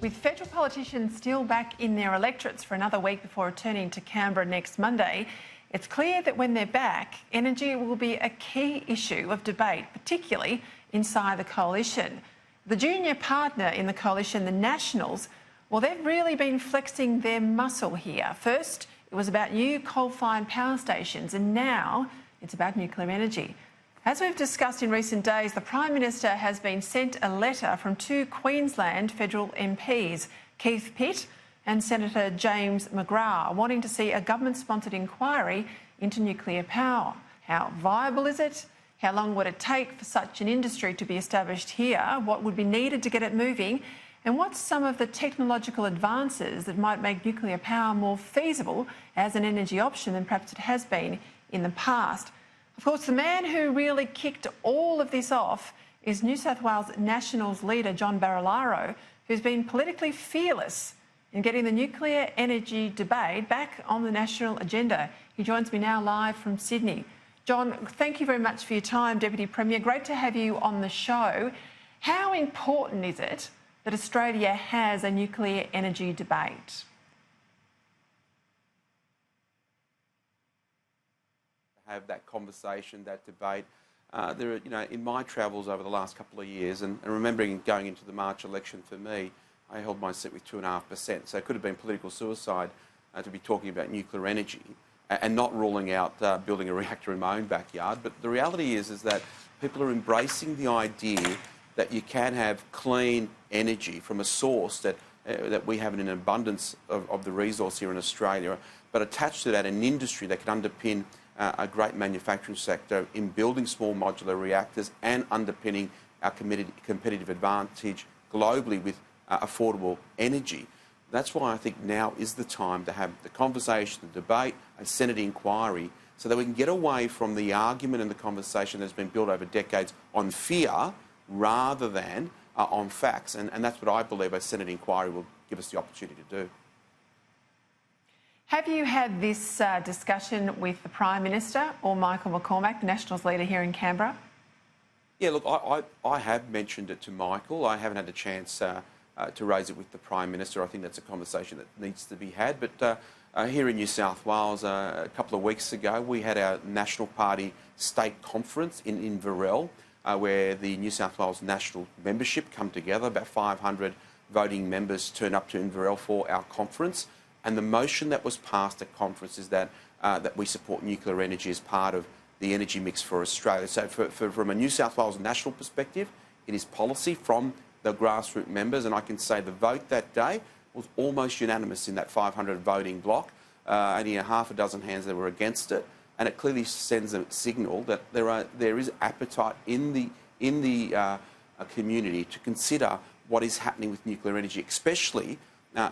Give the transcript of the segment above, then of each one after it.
With federal politicians still back in their electorates for another week before returning to Canberra next Monday, it's clear that when they're back, energy will be a key issue of debate, particularly inside the coalition. The junior partner in the coalition, the Nationals, well, they've really been flexing their muscle here. First, it was about new coal-fired power stations, and now it's about nuclear energy. As we've discussed in recent days, the Prime Minister has been sent a letter from two Queensland federal MPs, Keith Pitt and Senator James McGrath, wanting to see a government-sponsored inquiry into nuclear power. How viable is it? How long would it take for such an industry to be established here? What would be needed to get it moving? And what's some of the technological advances that might make nuclear power more feasible as an energy option than perhaps it has been in the past? Of course, the man who really kicked all of this off is New South Wales Nationals leader John Barilaro, who's been politically fearless in getting the nuclear energy debate back on the national agenda. He joins me now live from Sydney. John, thank you very much for your time, Deputy Premier. Great to have you on the show. How important is it that Australia has a nuclear energy debate? Have that conversation, that debate. There are, in my travels over the last couple of years, and remembering going into the March election for me, I held my seat with 2.5%. So it could have been political suicide to be talking about nuclear energy and not ruling out building a reactor in my own backyard. But the reality is that people are embracing the idea that you can have clean energy from a source that we have in an abundance of the resource here in Australia, but attached to that an industry that can underpin a great manufacturing sector in building small modular reactors and underpinning our competitive advantage globally with affordable energy. That's why I think now is the time to have the conversation, the debate, a Senate inquiry, so that we can get away from the argument and the conversation that's been built over decades on fear rather than on facts. And that's what I believe a Senate inquiry will give us the opportunity to do. Have you had this discussion with the Prime Minister or Michael McCormack, the Nationals leader here in Canberra? Yeah, look, I have mentioned it to Michael. I haven't had a chance to raise it with the Prime Minister. I think that's a conversation that needs to be had. But here in New South Wales, a couple of weeks ago, we had our National Party state conference in Inverell, where the New South Wales National membership come together. About 500 voting members turned up to Inverell for our conference. And the motion that was passed at conference is that we support nuclear energy as part of the energy mix for Australia. So from a New South Wales national perspective, it is policy from the grassroots members, and I can say the vote that day was almost unanimous in that 500 voting block. Only a half a dozen hands that were against it, and it clearly sends a signal that there is appetite in the community to consider what is happening with nuclear energy, especially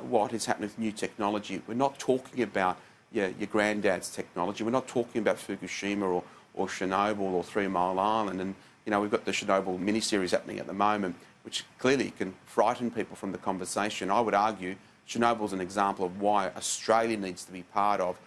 what is happening with new technology. We're not talking about your granddad's technology. We're not talking about Fukushima or Chernobyl or 3 Mile Island. And, we've got the Chernobyl miniseries happening at the moment, which clearly can frighten people from the conversation. I would argue Chernobyl is an example of why Australia needs to be part of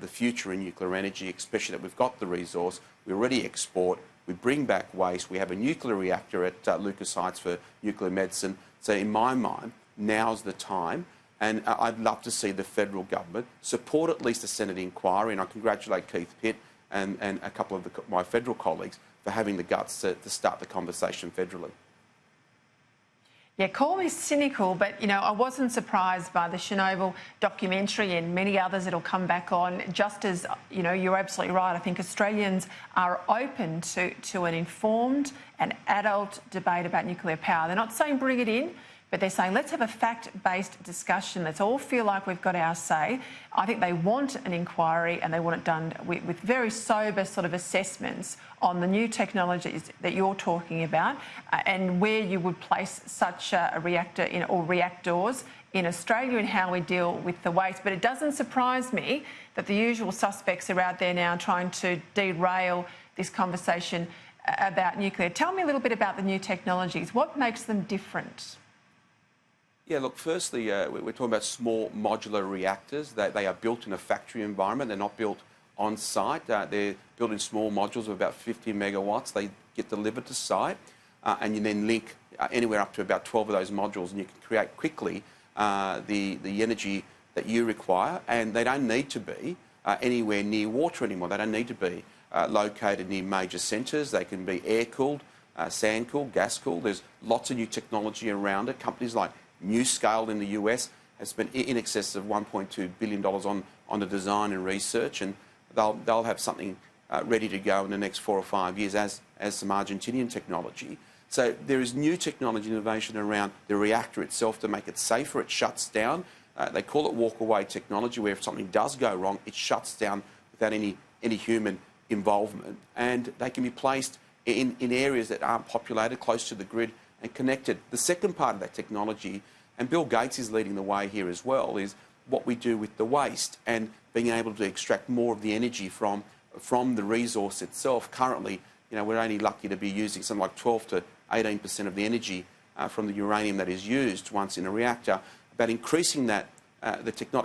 the future in nuclear energy, especially that we've got the resource, we already export, we bring back waste, we have a nuclear reactor at Lucas Heights for nuclear medicine. So in my mind, now's the time, and I'd love to see the federal government support at least a Senate inquiry, and I congratulate Keith Pitt and a couple of my federal colleagues for having the guts to start the conversation federally. Yeah, call me cynical, but, I wasn't surprised by the Chernobyl documentary and many others that'll come back on. Just as, you're absolutely right. I think Australians are open to an informed and adult debate about nuclear power. They're not saying bring it in, but they're saying let's have a fact-based discussion. Let's all feel like we've got our say. I think they want an inquiry, and they want it done with very sober sort of assessments on the new technologies that you're talking about and where you would place such a reactor or reactors in Australia and how we deal with the waste. But it doesn't surprise me that the usual suspects are out there now trying to derail this conversation about nuclear. Tell me a little bit about the new technologies. What makes them different? Yeah, look, firstly, we're talking about small modular reactors. They are built in a factory environment. They're not built on site. They're built in small modules of about 50 megawatts. They get delivered to site. and you then link anywhere up to about 12 of those modules, and you can create quickly the energy that you require, and they don't need to be anywhere near water anymore. They don't need to be located near major centres. They can be air-cooled, sand-cooled, gas-cooled. There's lots of new technology around it. Companies like NewScale in the US have spent in excess of $1.2 billion on the design and research, and they'll have something ready to go in the next 4 or 5 years as some Argentinian technology. So there is new technology innovation around the reactor itself to make it safer. It shuts down. They call it walk-away technology, where if something does go wrong, it shuts down without any human involvement. And they can be placed in areas that aren't populated, close to the grid and connected. The second part of that technology, and Bill Gates is leading the way here as well, is what we do with the waste and being able to extract more of the energy from the resource itself. Currently, we're only lucky to be using something like 12 to 18% of the energy from the uranium that is used once in a reactor. But increasing that,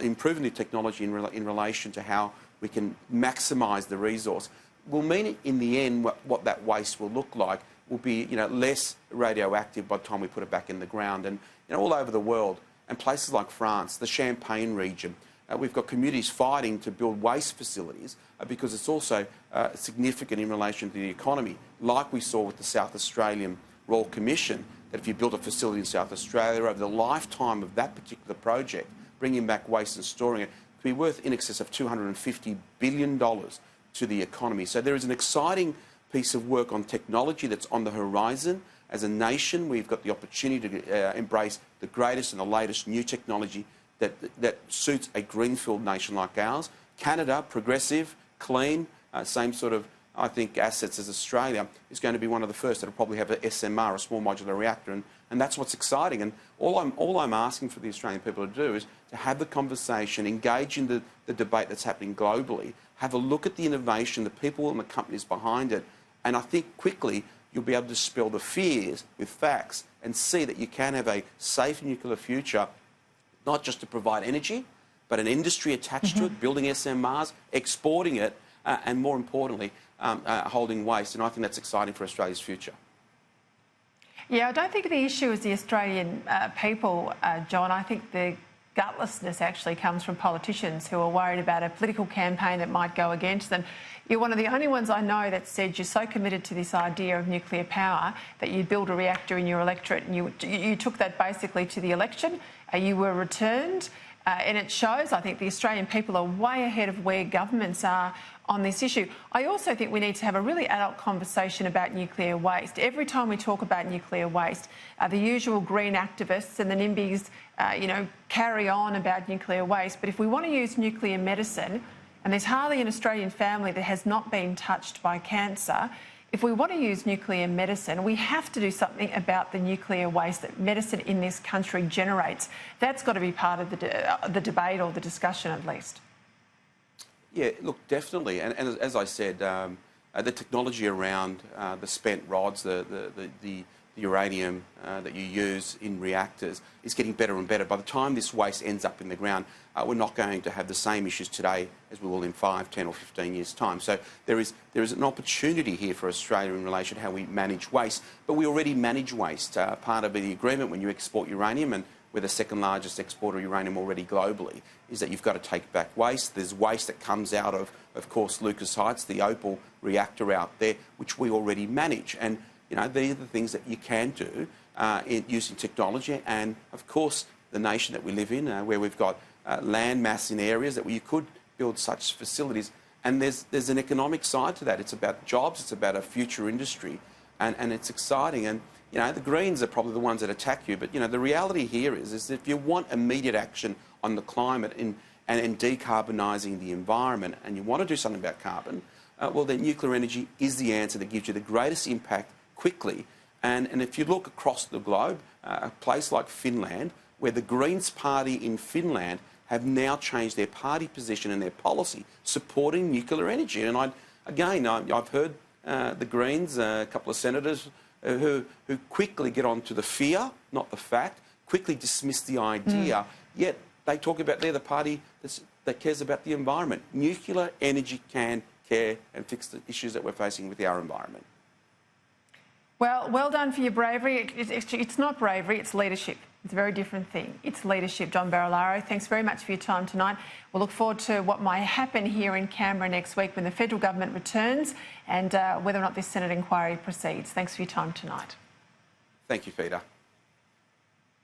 improving the technology in relation to how we can maximise the resource will mean in the end what that waste will look like will be less radioactive by the time we put it back in the ground. And all over the world, and places like France, the Champagne region, we've got communities fighting to build waste facilities because it's also significant in relation to the economy, like we saw with the South Australian Royal Commission, that if you build a facility in South Australia over the lifetime of that particular project, bringing back waste and storing it, could be worth in excess of $250 billion to the economy. So there is an exciting piece of work on technology that's on the horizon. As a nation, we've got the opportunity to embrace the greatest and the latest new technology that suits a greenfield nation like ours. Canada, progressive, clean, same sort of, I think, assets as Australia, is going to be one of the first that will probably have an SMR, a small modular reactor, and that's what's exciting. And all I'm asking for the Australian people to do is to have the conversation, engage in the debate that's happening globally, have a look at the innovation, the people and the companies behind it, and I think quickly you'll be able to dispel the fears with facts and see that you can have a safe nuclear future, not just to provide energy, but an industry attached to it, building SMRs, exporting it, and more importantly, holding waste. And I think that's exciting for Australia's future. Yeah, I don't think the issue is the Australian people, John. I think the gutlessness actually comes from politicians who are worried about a political campaign that might go against them. You're one of the only ones I know that said you're so committed to this idea of nuclear power that you build a reactor in your electorate, and you took that basically to the election. You were returned, and it shows. I think the Australian people are way ahead of where governments are on this issue. I also think we need to have a really adult conversation about nuclear waste. Every time we talk about nuclear waste, the usual green activists and the NIMBYs, carry on about nuclear waste. But if we want to use nuclear medicine, and there's hardly an Australian family that has not been touched by cancer, if we want to use nuclear medicine, we have to do something about the nuclear waste that medicine in this country generates. That's got to be part of the debate or the discussion at least. Yeah, look, definitely. And as I said, the technology around the spent rods, the uranium that you use in reactors is getting better and better. By the time this waste ends up in the ground, we're not going to have the same issues today as we will in 5, 10 or 15 years' time. So there is an opportunity here for Australia in relation to how we manage waste. But we already manage waste. Part of the agreement when you export uranium, and we're the second largest exporter of uranium already globally, is that you've got to take back waste. There's waste that comes out of course, Lucas Heights, the Opal reactor out there, which we already manage. And these are the things that you can do using technology. And, of course, the nation that we live in, where we've got land mass in areas that you could build such facilities. And there's an economic side to that. It's about jobs. It's about a future industry. And it's exciting. And, the Greens are probably the ones that attack you. But, the reality here is that if you want immediate action on the climate and decarbonising the environment, and you want to do something about carbon, well, then nuclear energy is the answer that gives you the greatest impact quickly. And if you look across the globe, a place like Finland, where the Greens party in Finland have now changed their party position and their policy supporting nuclear energy. And I've heard the Greens, a couple of senators who quickly get onto the fear, not the fact, quickly dismiss the idea, yet they talk about they're the party that cares about the environment. Nuclear energy can care and fix the issues that we're facing with our environment. Well done for your bravery. It's not bravery, it's leadership. It's a very different thing. It's leadership, John Barilaro. Thanks very much for your time tonight. We'll look forward to what might happen here in Canberra next week when the federal government returns and whether or not this Senate inquiry proceeds. Thanks for your time tonight. Thank you, Peter.